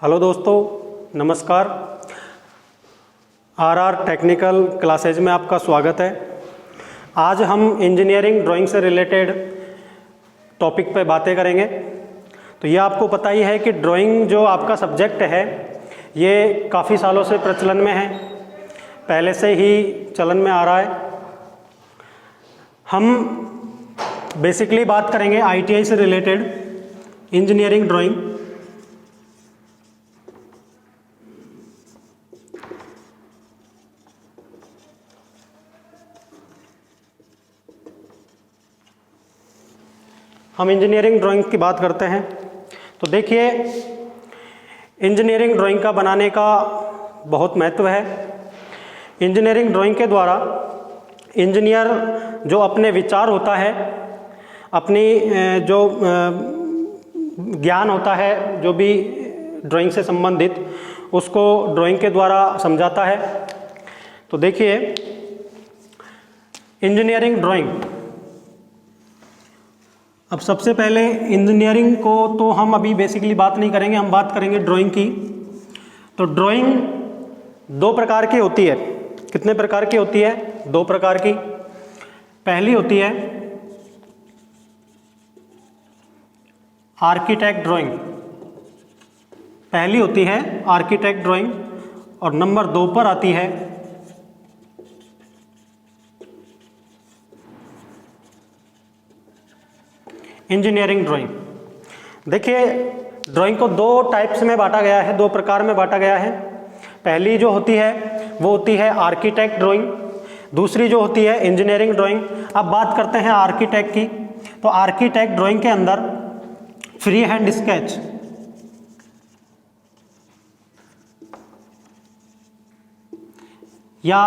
Hello दोस्तों, नमस्कार। RR technical classes में आपका स्वागत है। आज हम इंजीनियरिंग ड्राइंग से रिलेटेड टॉपिक पे बातें करेंगे। तो ये आपको पता ही है कि ड्राइंग जो आपका सब्जेक्ट है ये काफ़ी सालों से प्रचलन में है, पहले से ही चलन में आ रहा है। हम बेसिकली बात करेंगे आईटीआई से रिलेटेड इंजीनियरिंग ड्राइंग। हम इंजीनियरिंग ड्राइंग की बात करते हैं तो देखिए, इंजीनियरिंग ड्राइंग का बनाने का बहुत महत्व है। इंजीनियरिंग ड्राइंग के द्वारा इंजीनियर जो अपने विचार होता है, अपनी जो ज्ञान होता है जो भी ड्राइंग से संबंधित, उसको ड्राइंग के द्वारा समझाता है। तो देखिए, इंजीनियरिंग ड्राइंग, अब सबसे पहले इंजीनियरिंग को तो हम अभी बेसिकली बात नहीं करेंगे, हम बात करेंगे ड्राइंग की। तो ड्राइंग दो प्रकार की होती है। कितने प्रकार की होती है? दो प्रकार की। पहली होती है आर्किटेक्ट ड्राइंग, पहली होती है आर्किटेक्ट ड्राइंग, और नंबर 2 पर आती है इंजीनियरिंग ड्राइंग। देखिए, ड्राइंग को दो टाइप्स में बांटा गया है, दो प्रकार में बांटा गया है। पहली जो होती है वो होती है आर्किटेक्ट ड्राइंग, दूसरी जो होती है इंजीनियरिंग ड्राइंग। अब बात करते हैं आर्किटेक्ट की। तो आर्किटेक्ट ड्राइंग के अंदर फ्री हैंड स्केच, या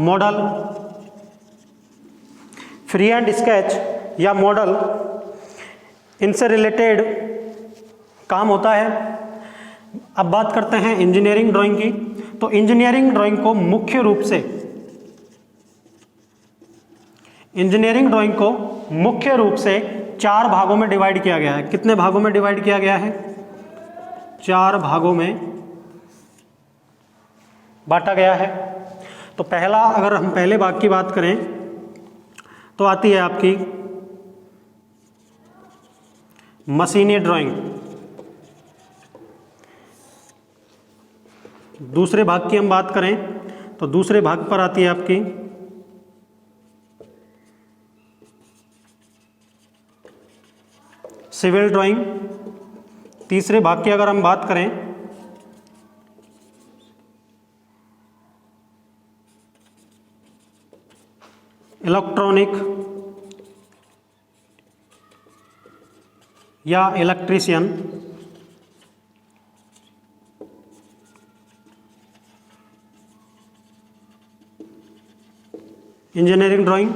मॉडल, फ्री हैंड स्केच या मॉडल, इनसे रिलेटेड काम होता है। अब बात करते हैं इंजीनियरिंग ड्राइंग की। तो इंजीनियरिंग ड्राइंग को मुख्य रूप से, इंजीनियरिंग ड्राइंग को मुख्य रूप से 4 भागों में डिवाइड किया गया है। कितने भागों में डिवाइड किया गया है? 4 भागों में बांटा गया है। तो पहला, अगर हम पहले भाग की बात करें तो आती है आपकी मशीनी ड्राइंग। दूसरे भाग की हम बात करें तो दूसरे भाग पर आती है आपकी सिविल ड्राइंग। तीसरे भाग की अगर हम बात करें इलेक्ट्रॉनिक या इलेक्ट्रीशियन। इंजीनियरिंग ड्राइंग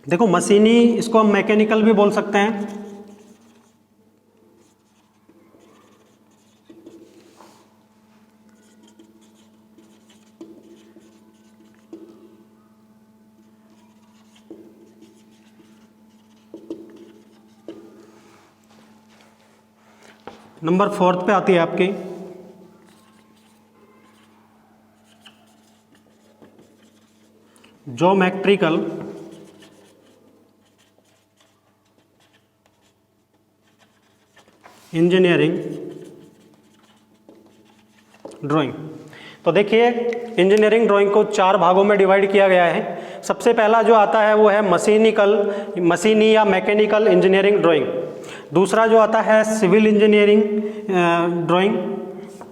देखो, मशीनी, इसको हम मैकेनिकल भी बोल सकते हैं। नंबर 4 पे आती है आपकी ज्योमेट्रिकल इंजीनियरिंग ड्राइंग। तो देखिए, इंजीनियरिंग ड्राइंग को 4 भागों में डिवाइड किया गया है। सबसे पहला जो आता है वो है मशीनी या मैकेनिकल इंजीनियरिंग ड्राइंग। दूसरा जो आता है civil engineering drawing,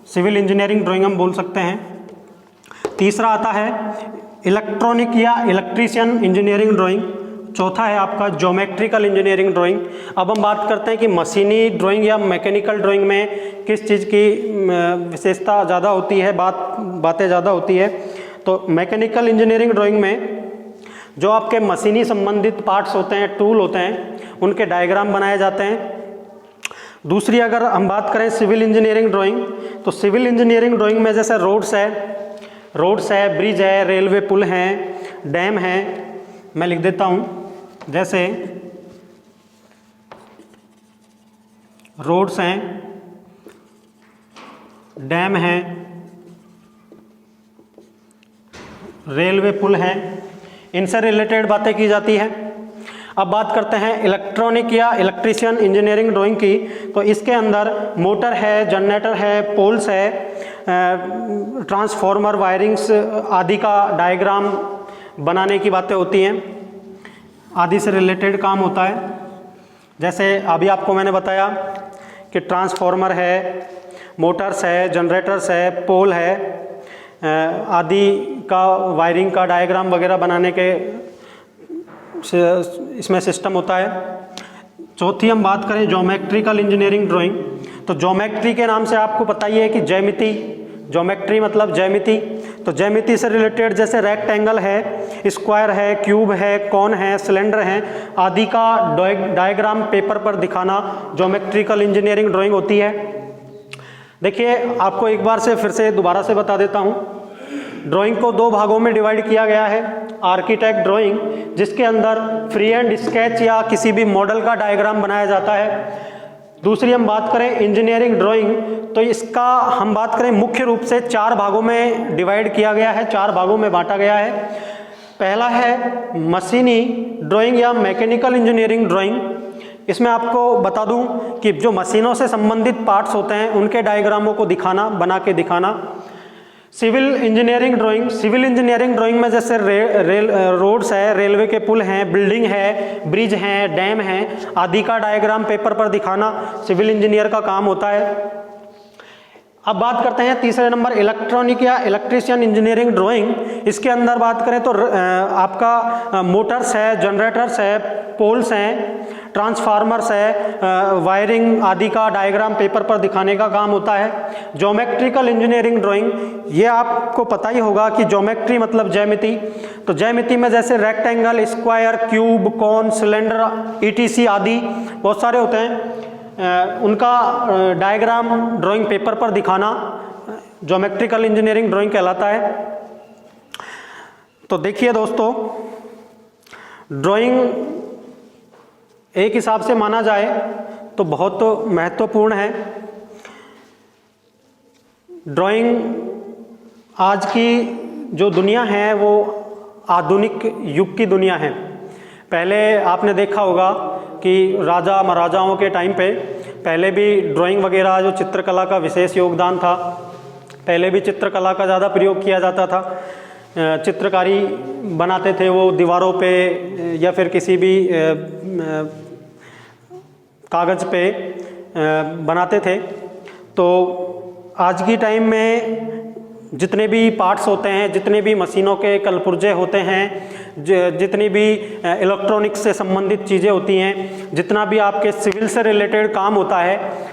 civil engineering drawing हम बोल सकते हैं। तीसरा आता है इलेक्ट्रॉनिक या इलेक्ट्रीशियन इंजीनियरिंग ड्राइंग। चौथा है आपका ज्योमेट्रिकल इंजीनियरिंग ड्राइंग। अब हम बात करते हैं कि मशीनी ड्राइंग या मैकेनिकल ड्राइंग में किस चीज़ की विशेषता ज़्यादा होती है, बातें ज़्यादा होती है। तो मैकेनिकल इंजीनियरिंग ड्राइंग में जो आपके मशीनी संबंधित पार्ट्स होते हैं, टूल होते हैं, उनके डायग्राम बनाए जाते हैं। दूसरी, अगर हम बात करें सिविल इंजीनियरिंग ड्राइंग, तो सिविल इंजीनियरिंग ड्राइंग में जैसे रोड्स है, रोड्स है, ब्रिज है, रेलवे पुल हैं, डैम है। मैं लिख देता हूँ, जैसे रोड्स हैं, डैम हैं, रेलवे पुल हैं, इनसे रिलेटेड बातें की जाती हैं। अब बात करते हैं इलेक्ट्रॉनिक या इलेक्ट्रीशियन इंजीनियरिंग ड्राइंग की। तो इसके अंदर मोटर है, जनरेटर है, पोल्स है, ट्रांसफॉर्मर, वायरिंग्स आदि का डायग्राम बनाने की बातें होती हैं, आदि से रिलेटेड काम होता है। जैसे अभी आपको मैंने बताया कि ट्रांसफॉर्मर है, मोटर्स है, जनरेटर्स है, पोल है, आदि का वायरिंग का डायग्राम वगैरह बनाने के इसमें सिस्टम होता है। चौथी हम बात करें ज्योमेट्रिकल इंजीनियरिंग ड्राइंग। तो ज्योमेट्री के नाम से आपको पता ही है कि ज्यामिति, ज्योमेट्री मतलब ज्यामिति। तो ज्यामिति से रिलेटेड जैसे रेक्टेंगल है, स्क्वायर है, क्यूब है, कॉन है, सिलेंडर है, आदि का डायग्राम पेपर पर दिखाना ज्योमेट्रिकल इंजीनियरिंग ड्राइंग होती है। देखिए, आपको एक बार से फिर से दोबारा से बता देता हूँ। ड्राइंग को दो भागों में डिवाइड किया गया है। आर्किटेक्ट ड्राइंग, जिसके अंदर फ्री हैंड स्केच या किसी भी मॉडल का डायग्राम बनाया जाता है। दूसरी हम बात करें इंजीनियरिंग ड्राइंग, तो इसका हम बात करें मुख्य रूप से 4 भागों में डिवाइड किया गया है, 4 भागों में बांटा गया है। पहला है मशीनी ड्राइंग या मैकेनिकल इंजीनियरिंग ड्राइंग। इसमें आपको बता दूं कि जो मशीनों से संबंधित पार्ट्स होते हैं उनके डायग्रामों को दिखाना, बना के दिखाना। Civil engineering drawing, civil engineering drawing में जैसे रोड्स है, रेलवे के पुल हैं, बिल्डिंग है, ब्रिज हैं, डैम हैं, आदि का डायग्राम पेपर पर दिखाना सिविल इंजीनियर का काम होता है। अब बात करते हैं तीसरे नंबर इलेक्ट्रॉनिक या इलेक्ट्रीशियन इंजीनियरिंग ड्राइंग। इसके अंदर बात करें तो आपका मोटर्स है, जनरेटर्स है, पोल्स हैं, ट्रांसफार्मर्स है, वायरिंग आदि का डायग्राम पेपर पर दिखाने का काम होता है। ज्योमेट्रिकल इंजीनियरिंग ड्राइंग, ये आपको पता ही होगा कि ज्योमेट्री मतलब ज्यामिति। तो ज्यामिति में जैसे rectangle, square, cube, cone, cylinder, ETC आदि बहुत सारे होते हैं, उनका डायग्राम ड्राइंग पेपर पर दिखाना ज्योमेट्रिकल इंजीनियरिंग ड्राइंग कहलाता है। तो देखिए दोस्तों, ड्राइंग एक हिसाब से माना जाए तो बहुत महत्वपूर्ण है। ड्राइंग आज की जो दुनिया है वो आधुनिक युग की दुनिया है। पहले आपने देखा होगा कि राजा महाराजाओं के टाइम पे पहले भी ड्राइंग वगैरह, जो चित्रकला का विशेष योगदान था, पहले भी चित्रकला का ज़्यादा प्रयोग किया जाता था। चित्रकारी बनाते थे वो दीवारों पे या फिर किसी भी कागज़ पे बनाते थे। तो आज की टाइम में जितने भी पार्ट्स होते हैं, जितने भी मशीनों के कलपुर्जे होते हैं, जितनी भी इलेक्ट्रॉनिक्स से संबंधित चीज़ें होती हैं, जितना भी आपके सिविल से रिलेटेड काम होता है,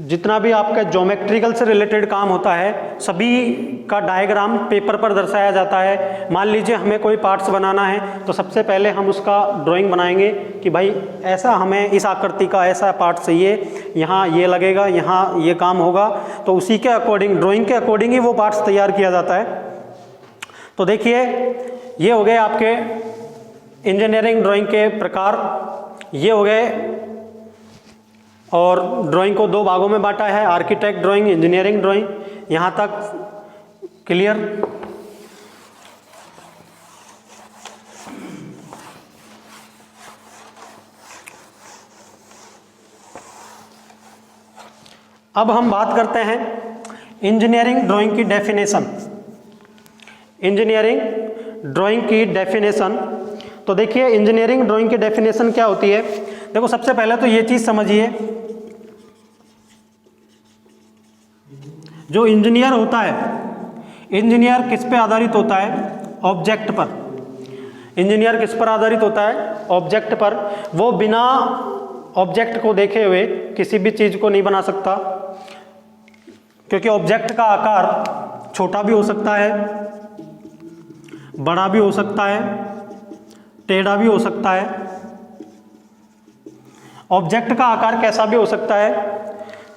जितना भी आपका ज्योमेट्रिकल से रिलेटेड काम होता है, सभी का डायग्राम पेपर पर दर्शाया जाता है। मान लीजिए हमें कोई पार्ट्स बनाना है तो सबसे पहले हम उसका ड्राइंग बनाएंगे कि भाई ऐसा हमें इस आकृति का ऐसा पार्ट चाहिए, यहाँ ये लगेगा, यहाँ ये काम होगा। तो उसी के अकॉर्डिंग, ड्राइंग के अकॉर्डिंग ही वो पार्ट्स तैयार किया जाता है। तो देखिए, ये हो गए आपके इंजीनियरिंग ड्राइंग के प्रकार, ये हो गए। और ड्राइंग को 2 भागों में बांटा है, आर्किटेक्ट ड्राइंग, इंजीनियरिंग ड्राइंग। यहाँ तक क्लियर? अब हम बात करते हैं इंजीनियरिंग ड्राइंग की डेफिनेशन। इंजीनियरिंग ड्राइंग की डेफिनेशन, तो देखिए इंजीनियरिंग ड्राइंग की डेफिनेशन क्या होती है। देखो, सबसे पहले तो ये चीज़ समझिए, जो इंजीनियर होता है, इंजीनियर किस पे आधारित होता है? ऑब्जेक्ट पर। इंजीनियर किस पर आधारित होता है? ऑब्जेक्ट पर। वो बिना ऑब्जेक्ट को देखे हुए किसी भी चीज़ को नहीं बना सकता, क्योंकि ऑब्जेक्ट का आकार छोटा भी हो सकता है, बड़ा भी हो सकता है, टेढ़ा भी हो सकता है। ऑब्जेक्ट का आकार कैसा भी हो सकता है।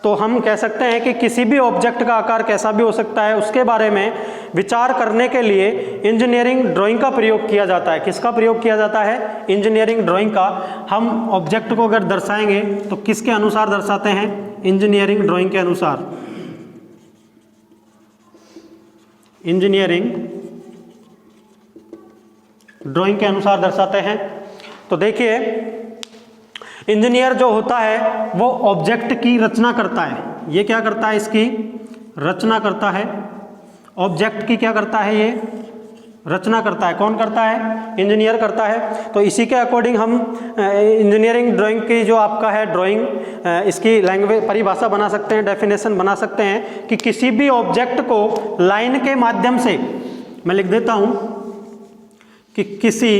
तो तो हम कह सकते हैं कि किसी भी ऑब्जेक्ट का आकार कैसा भी हो सकता है उसके बारे में विचार करने के लिए इंजीनियरिंग ड्राइंग का प्रयोग किया जाता है। किसका प्रयोग किया जाता है? इंजीनियरिंग ड्राइंग का। हम ऑब्जेक्ट को अगर दर्शाएंगे तो किसके अनुसार दर्शाते हैं? इंजीनियरिंग ड्राइंग के अनुसार। इंजीनियरिंग ड्राइंग के अनुसार दर्शाते हैं। तो देखिए, इंजीनियर जो होता है वो ऑब्जेक्ट की रचना करता है। ये क्या करता है? इसकी रचना करता है। ऑब्जेक्ट की क्या करता है? ये रचना करता है। कौन करता है? इंजीनियर करता है। तो इसी के अकॉर्डिंग हम इंजीनियरिंग ड्राइंग की जो आपका है ड्राइंग, इसकी लैंग्वेज परिभाषा बना सकते हैं, डेफिनेशन बना सकते हैं कि किसी भी ऑब्जेक्ट को लाइन के माध्यम से, मैं लिख देता हूं कि किसी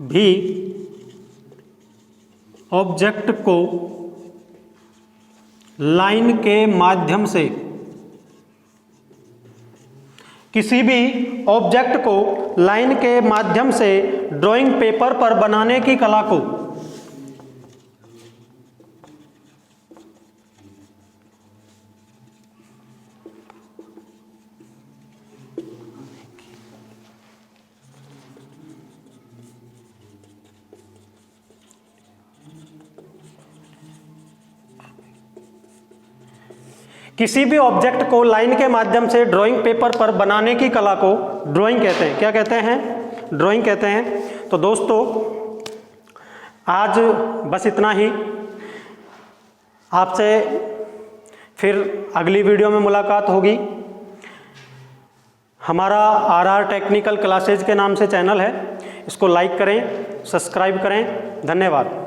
भी ऑब्जेक्ट को लाइन के माध्यम से, किसी भी ऑब्जेक्ट को लाइन के माध्यम से ड्राइंग पेपर पर बनाने की कला को किसी भी ऑब्जेक्ट को लाइन के माध्यम से ड्राइंग पेपर पर बनाने की कला को ड्राइंग कहते हैं। क्या कहते हैं? ड्राइंग कहते हैं। तो दोस्तों, आज बस इतना ही। आपसे फिर अगली वीडियो में मुलाकात होगी। हमारा आरआर टेक्निकल क्लासेज के नाम से चैनल है, इसको लाइक करें, सब्सक्राइब करें। धन्यवाद।